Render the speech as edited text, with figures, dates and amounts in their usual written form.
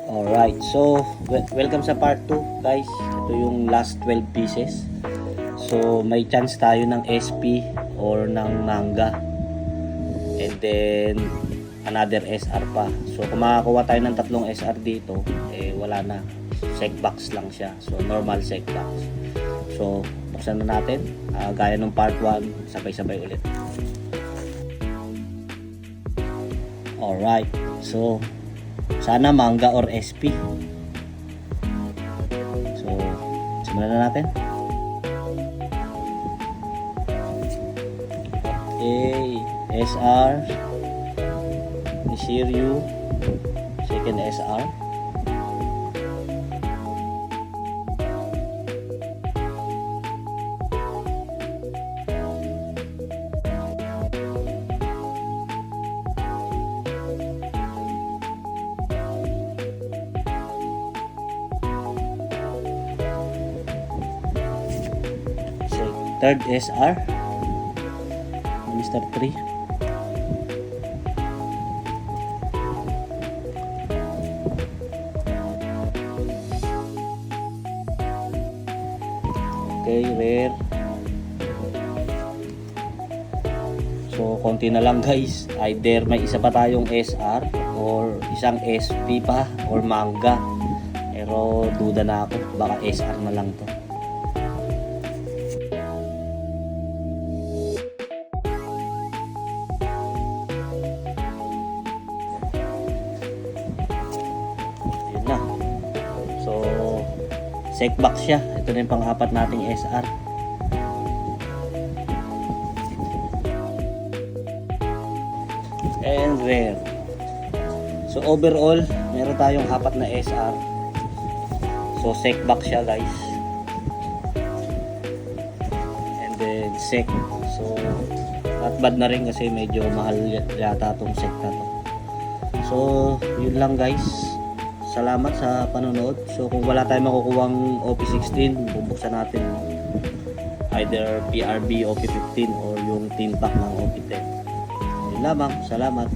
Alright, so welcome sa part 2 guys. Ito yung last 12 pieces. So may chance tayo ng SP or ng manga. And then another SR pa. So kung makakuha tayo ng tatlong SR dito, wala na. Sec box lang siya. So normal sec box. So buksan na natin. Gaya ng part 1, sabay-sabay ulit. Alright, so sana manga or SP. So simulan na natin. Okay, SR Shiryu, second SR. Third SR Mr. 3. Okay, rare. So konti na lang guys. Either may isa pa tayong SR or isang SP pa or manga. Pero duda na ako, baka SR na lang to. Na. So, sec box siya. Ito na yung pang-apat nating SR. And rare. So, overall, meron tayong apat na SR. So, sec box siya, guys. And then, sec. So, not bad na rin kasi medyo mahal yata itong sec na to. So, yun lang, guys. Salamat sa panonood. So kung wala tayong makukuhang OP16, bubuksan natin either PRB OP15 or yung team pack ng OP10. Yun lamang. Salamat.